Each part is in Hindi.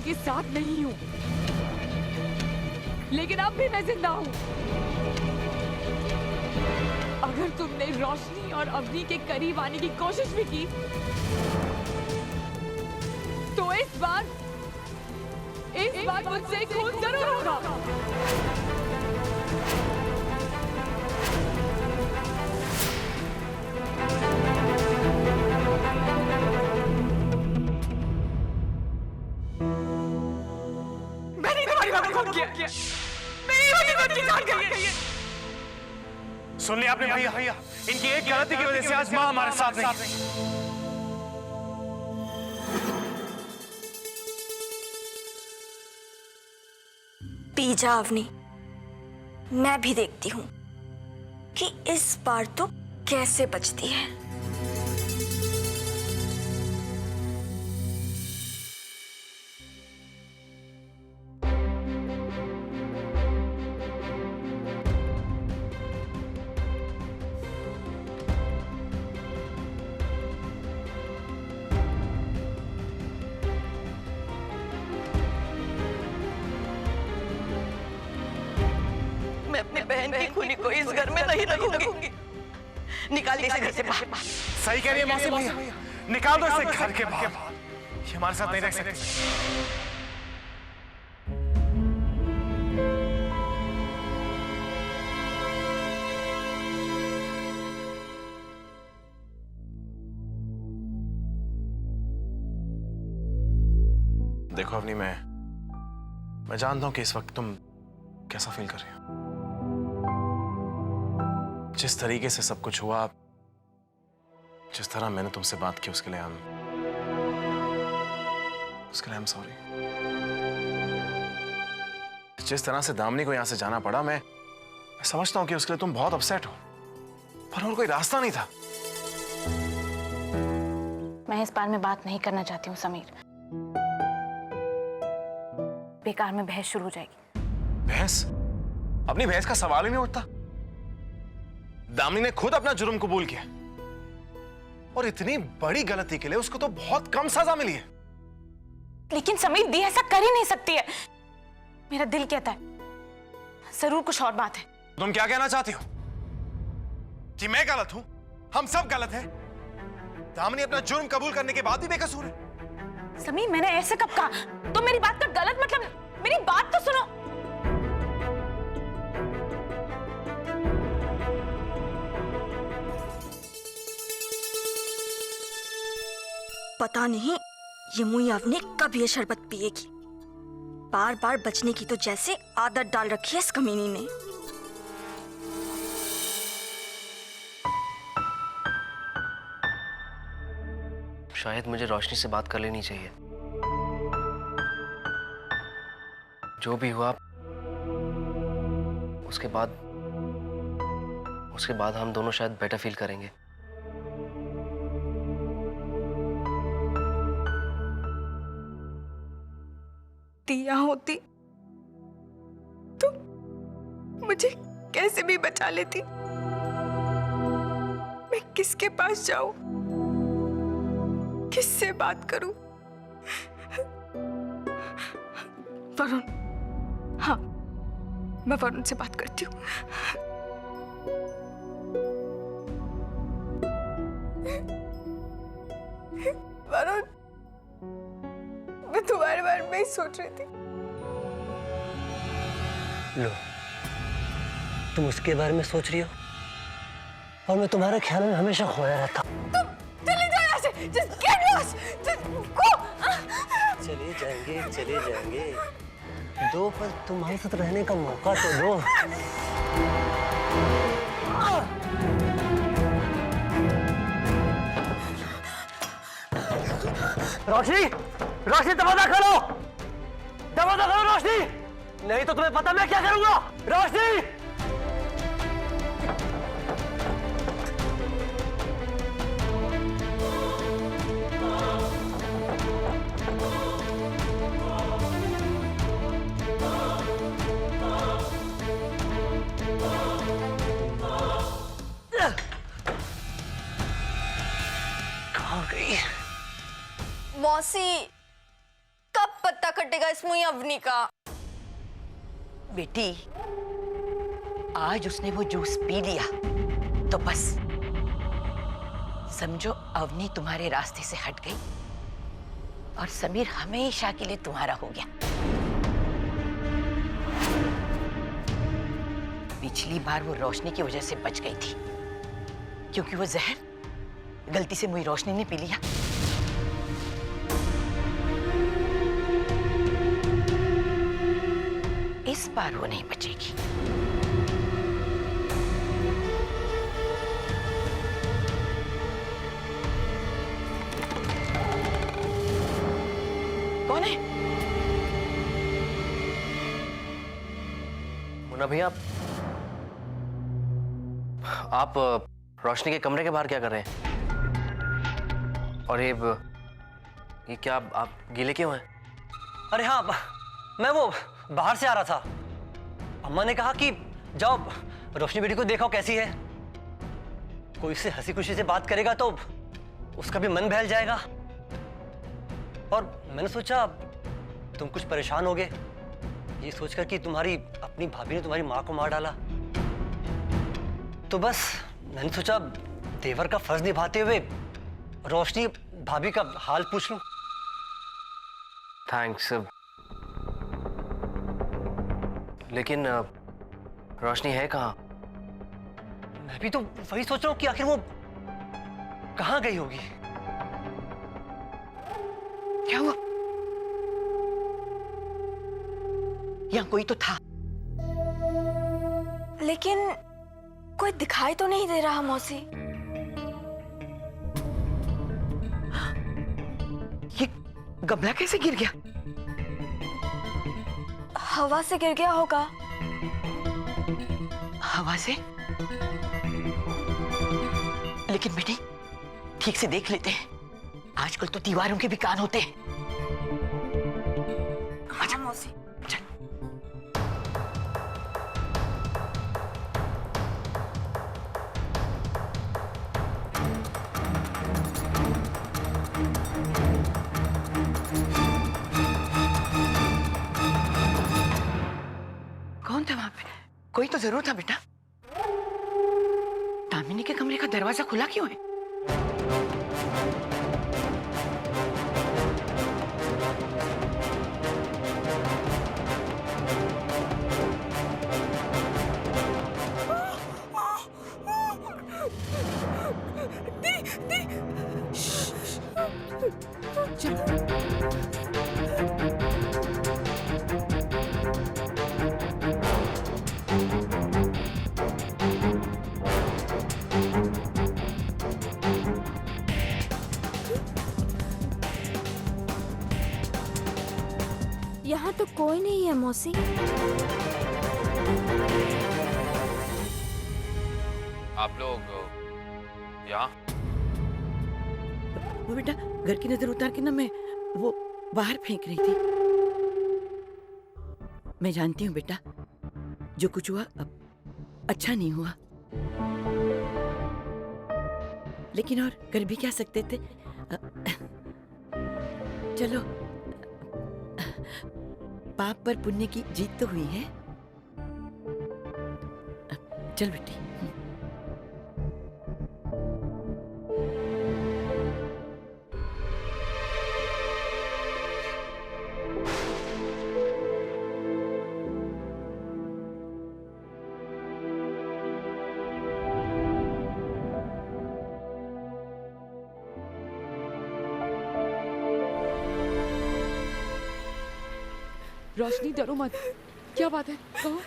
आपके साथ नहीं हूँ, लेकिन अब भी मैं जिंदा हूँ। अगर तुमने रोशनी और अवनी के करीब आने की कोशिश भी की, तो इस बार मुझसे खून जरूर होगा। मैंने तुम्हारी बात को किया, मेरी वजह से जान गई है। सुन लिया आपने भैया, इनकी एक गलती की वजह से आज माँ हमारे साथ नहीं। पी जा अवनी, मैं भी देखती हूँ कि इस बार तो कैसे बचती है। मैं अपनी बहन की खूनी को इस घर में नहीं रखूंगी। निकाल दे इसे घर से बाहर। सही कह रही है मौसी भैया, निकाल दो इसे घर के बाहर। ये हमारे साथ नहीं रह सकते। देखो अवनी, मैं जानता हूं कि इस वक्त तुम कैसा फील कर रही हो। जिस तरीके से सब कुछ हुआ, जिस तरह मैंने तुमसे बात की, उसके लिए आई एम सॉरी। जिस तरह से दामिनी को यहां से जाना पड़ा, मैं समझता हूं कि उसके लिए तुम बहुत अपसेट हो, पर और कोई रास्ता नहीं था। मैं इस बार में बात नहीं करना चाहती हूँ समीर। बेकार में बहस शुरू हो जाएगी। बहस? अपनी बहस का सवाल ही नहीं उठता। दामिनी ने खुद अपना जुर्म कबूल किया, और इतनी बड़ी गलती के लिए उसको तो बहुत कम सजा मिली है। लेकिन समीर दी ऐसा कर ही नहीं सकती है। मेरा दिल कहता है जरूर कुछ और बात है। तुम क्या कहना चाहती हो? कि मैं गलत हूं? हम सब गलत हैं? दामिनी अपना जुर्म कबूल करने के बाद भी बेकसूर है? समीर मैंने ऐसे कब कहा? तो मेरी बात का गलत मतलब, मेरी बात तो सुनो। पता नहीं ये मुई अवनी कब ये शरबत पिएगी। बार बार बचने की तो जैसे आदत डाल रखी है इस कमीनी ने। शायद मुझे रोशनी से बात कर लेनी चाहिए। जो भी हुआ, उसके बाद हम दोनों शायद बेटर फील करेंगे। दिया होती तो मुझे कैसे भी बचा लेती। मैं किसके पास जाऊं, किससे बात करूं? वरुण, हाँ मैं वरुण से बात करती हूँ। वरुण, मैं तुम्हारे बारे में ही सोच रही थी। लो, तुम उसके बारे में सोच रही हो और मैं तुम्हारे ख्याल में हमेशा खोया रहता। तुम चले जाओ यहाँ से। Just get lost. Just go. चले जाएंगे। दो पल तुम्हारे साथ रहने का मौका तो दो। रोशनी, दरवाजा खोलो रोशनी, नहीं तो तुम्हें पता मैं क्या करूंगा। रोशनी, मौसी, कब पत्ता का कटेगा इस मुई अवनी का। बेटी, आज उसने वो जूस पी लिया तो बस समझो अवनी तुम्हारे रास्ते से हट गई और समीर हमेशा के लिए तुम्हारा हो गया। पिछली बार वो रोशनी की वजह से बच गई थी क्योंकि वो जहर गलती से मुई रोशनी ने पी लिया। इस बार वो नहीं बचेगी। कौन है? मुन्ना भैया, आप रोशनी के कमरे के बाहर क्या कर रहे हैं? और ये क्या आप गीले क्यों हैं? अरे हाँ, मैं वो बाहर से आ रहा था। अम्मा ने कहा कि जाओ रोशनी बेटी को देखो कैसी है। कोई उससे हंसी खुशी से बात करेगा तो उसका भी मन बहल जाएगा। और मैंने सोचा तुम कुछ परेशान होगे ये सोचकर कि तुम्हारी अपनी भाभी ने तुम्हारी माँ को मार डाला, तो बस मैंने सोचा देवर का फर्ज निभाते हुए रोशनी भाभी का हाल पूछ लूं। थैंक्स। लेकिन रोशनी है कहाँ? मैं भी तो वही सोच रहा हूँ कि आखिर वो कहाँ गई होगी। क्या हुआ? यहाँ कोई तो था। लेकिन कोई दिखाई तो नहीं दे रहा मौसी। ये गमला कैसे गिर गया? हवा से गिर गया होगा। हवा से? लेकिन बेटी ठीक से देख लेते हैं, आजकल तो दीवारों के भी कान होते हैं। अच्छा मौसी। चल। कौन था वहां पे? कोई तो जरूर था बेटा। दामिनी के कमरे का दरवाजा खुला क्यों है? यहाँ तो कोई नहीं है मौसी। आप लोग यहाँ? वो बेटा घर की नजर उतार के ना मैं वो बाहर फेंक रही थी। मैं जानती हूँ बेटा, जो कुछ हुआ अब अच्छा नहीं हुआ, लेकिन और कर भी क्या सकते थे। चलो, पाप पर पुण्य की जीत तो हुई है। चल बेटी। रोशनी डरो मत, क्या बात है? कहो।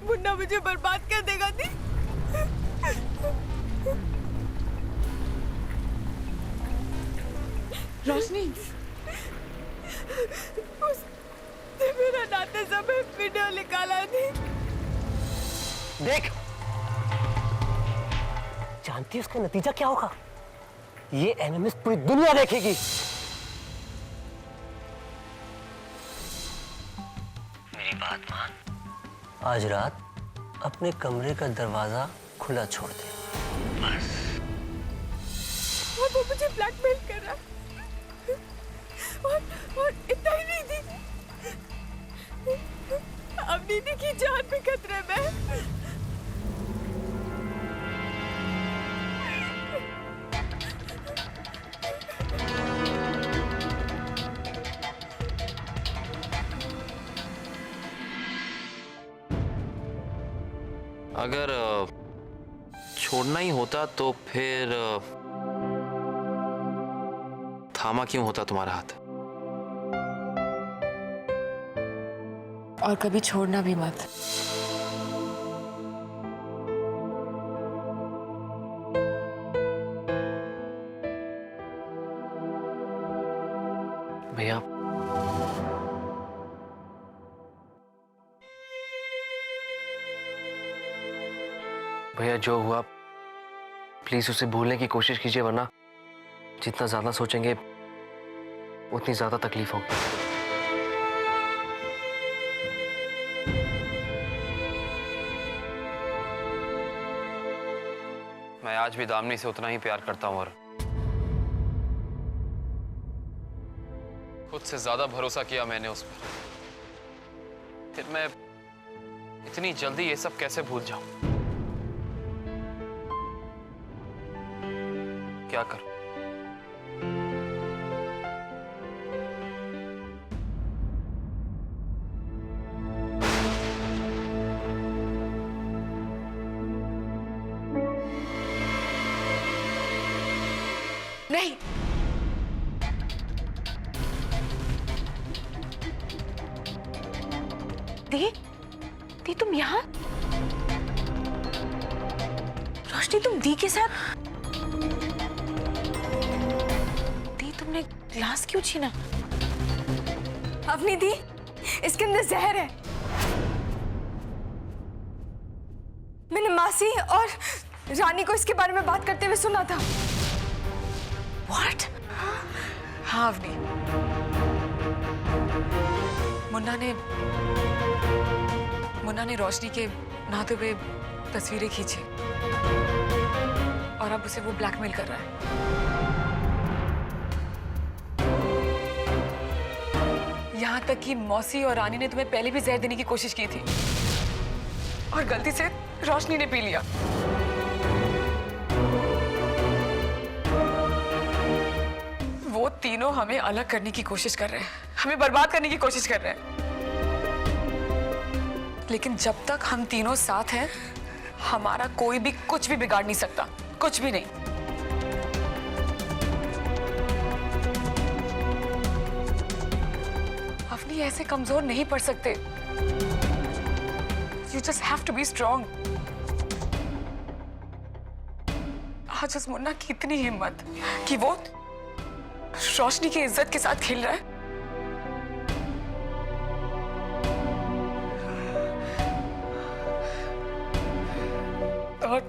मुन्ना मुझे बर्बाद कर देगा दी। रोशनी, उसने मेरा नाते सब वीडियो निकाला थी। देख, जानती है उसका नतीजा क्या होगा? ये एमएमएस पूरी दुनिया देखेगी। मेरी बात मान, आज रात अपने कमरे का दरवाजा खुला छोड़ दे, बस। और वो मुझे ब्लैकमेल कर रहा है। और इतना ही नहीं थी, अब दीदी की जान पे खतरे में। अगर छोड़ना ही होता तो फिर थामा क्यों होता तुम्हारा हाथ? और कभी छोड़ना भी मत। भैया, भैया जो हुआ प्लीज उसे भूलने की कोशिश कीजिए, वरना जितना ज्यादा सोचेंगे उतनी ज्यादा तकलीफ होगी। मैं आज भी दामिनी से उतना ही प्यार करता हूं और खुद से ज्यादा भरोसा किया मैंने उस पर। फिर मैं इतनी जल्दी ये सब कैसे भूल जाऊं? क्या करूं? नहीं, दी तुम यहाँ? रोशनी तुम दी के साथ? दी तुमने ग्लास क्यों छीना? अवनी दी, इसके अंदर जहर है। मैंने मासी और रानी को इसके बारे में बात करते हुए सुना था। What? हाँ अवनी, मुन्ना ने रोशनी के नहाते हुए तस्वीरें खींची और अब उसे वो ब्लैकमेल कर रहा है। यहाँ तक कि मौसी और रानी ने तुम्हें पहले भी जहर देने की कोशिश की थी और गलती से रोशनी ने पी लिया। वो तीनों हमें अलग करने की कोशिश कर रहे हैं, हमें बर्बाद करने की कोशिश कर रहे हैं। लेकिन जब तक हम तीनों साथ हैं, हमारा कोई भी कुछ भी बिगाड़ नहीं सकता, कुछ भी नहीं। अपनी ऐसे कमजोर नहीं पड़ सकते। You just have to be strong। आज उस मुन्ना की इतनी हिम्मत कि वो रोशनी की इज्जत के साथ खेल रहा है। और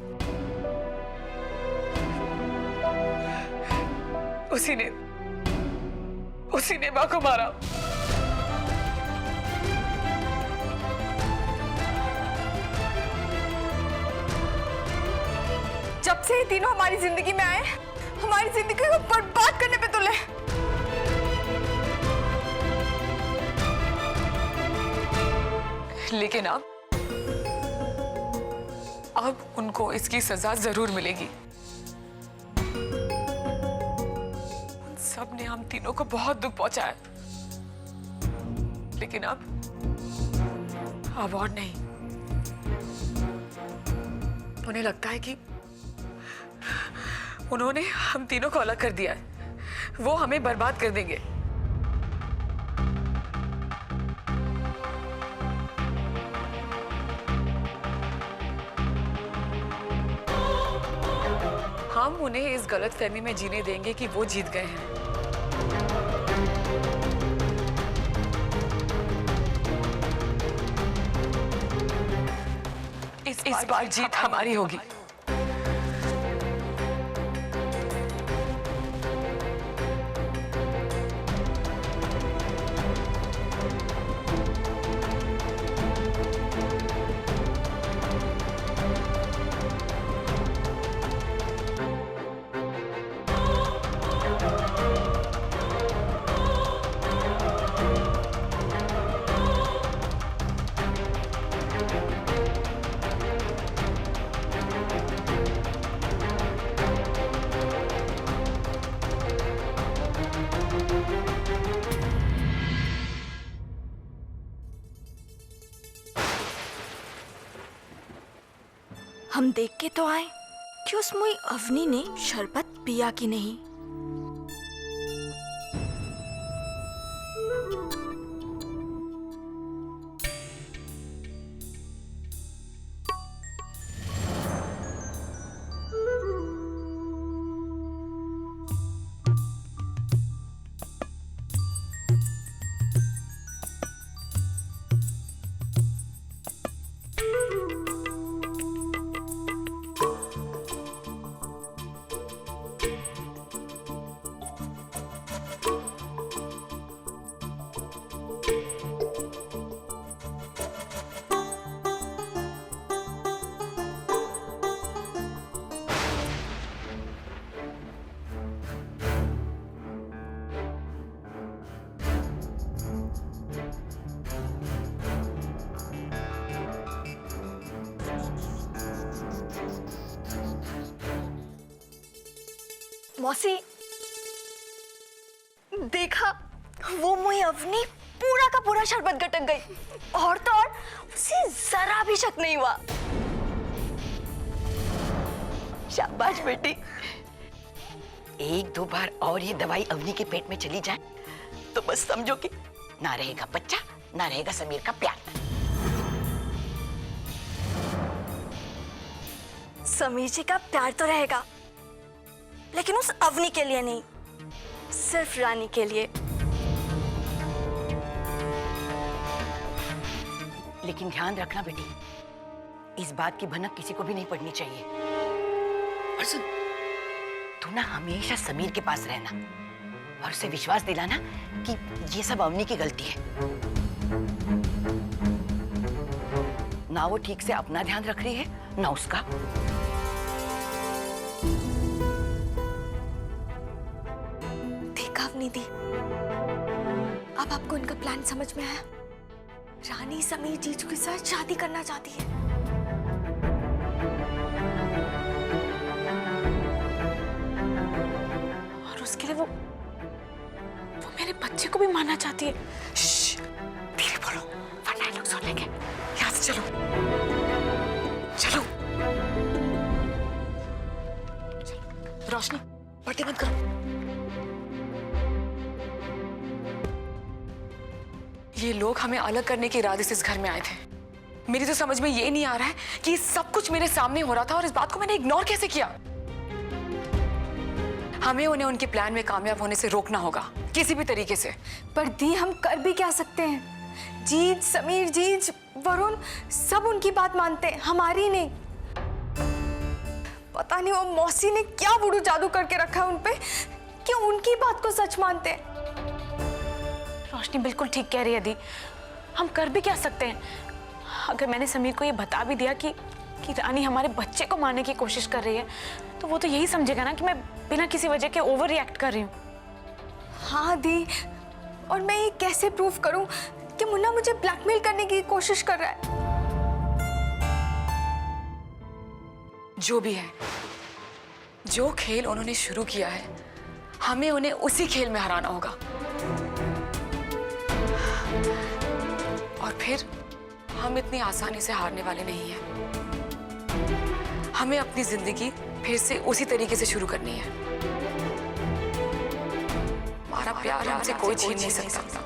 उसी ने मां को मारा। जब से ये तीनों हमारी जिंदगी में आए, हमारी जिंदगी को बर्बाद करने पे तुले। लेकिन अब उनको इसकी सजा जरूर मिलेगी। उन सब ने हम तीनों को बहुत दुख पहुंचाया, लेकिन अब और नहीं। उन्हें लगता है कि उन्होंने हम तीनों को अलग कर दिया है, वो हमें बर्बाद कर देंगे। हम उन्हें इस गलतफहमी में जीने देंगे कि वो जीत गए हैं। इस बार जीत हमारी होगी। हम देख के तो आए कि उस मुई अवनी ने शरबत पिया कि नहीं। मौसी देखा, वो मुई अवनी पूरा का पूरा शरबत गटक गई, और तो और उसे जरा भी शक नहीं हुआ। शाबाश बेटी। एक दो बार और ये दवाई अवनी के पेट में चली जाए तो बस समझो कि ना रहेगा बच्चा, ना रहेगा समीर का प्यार। समीर जी का प्यार तो रहेगा, लेकिन उस अवनी के लिए नहीं, सिर्फ रानी के लिए। लेकिन ध्यान रखना बेटी, इस बात की भनक किसी को भी नहीं पड़नी चाहिए। और सुन, तू ना हमेशा समीर के पास रहना और उसे विश्वास दिलाना कि ये सब अवनी की गलती है। ना वो ठीक से अपना ध्यान रख रही है, ना उसका। देखा अवनी दी, अब आपको इनका प्लान समझ में आया। रानी समीर जीजू के साथ शादी करना चाहती है। और उसके लिए वो मेरे बच्चे को भी मारना चाहती है। श्श्श, धीरे बोलो वरना ये लोग सुन लेंगे। यहाँ से चलो चलो। रोशनी, पर्दे बंद करो। ये लोग हमें अलग करने के इरादे से इस घर में आए थे। मेरी तो समझ में ये नहीं आ रहा है कि सब कुछ मेरे सामने हो रहा था और इस बात को मैंने इग्नोर कैसे किया। हमें उन्हें उनके प्लान में कामयाब होने से रोकना होगा किसी भी तरीके से। पर दी, हम कर भी क्या सकते हैं? जीत, समीर, जीत, वरुण सब उनकी बात मानते हैं, हमारी नहीं। पता नहीं वो मौसी ने क्या बुड़ू जादू करके रखा है उन पे कि उनकी बात को सच मानते हैं। रोशनी बिल्कुल ठीक कह रही है दी, हम कर भी क्या सकते हैं? अगर मैंने समीर को ये बता भी दिया कि रानी हमारे बच्चे को मारने की कोशिश कर रही है, तो वो तो यही समझेगा ना कि मैं बिना किसी वजह के ओवर रिएक्ट कर रही हूँ। हाँ दी, और मैं ये कैसे प्रूव करूं कि मुन्ना मुझे ब्लैकमेल करने की कोशिश कर रहा है? जो भी है, जो खेल उन्होंने शुरू किया है, हमें उन्हें उसी खेल में हराना होगा। और फिर हम इतनी आसानी से हारने वाले नहीं हैं। हमें अपनी जिंदगी फिर से उसी तरीके से शुरू करनी है। हमारा प्यार हमसे कोई छीन नहीं सकता।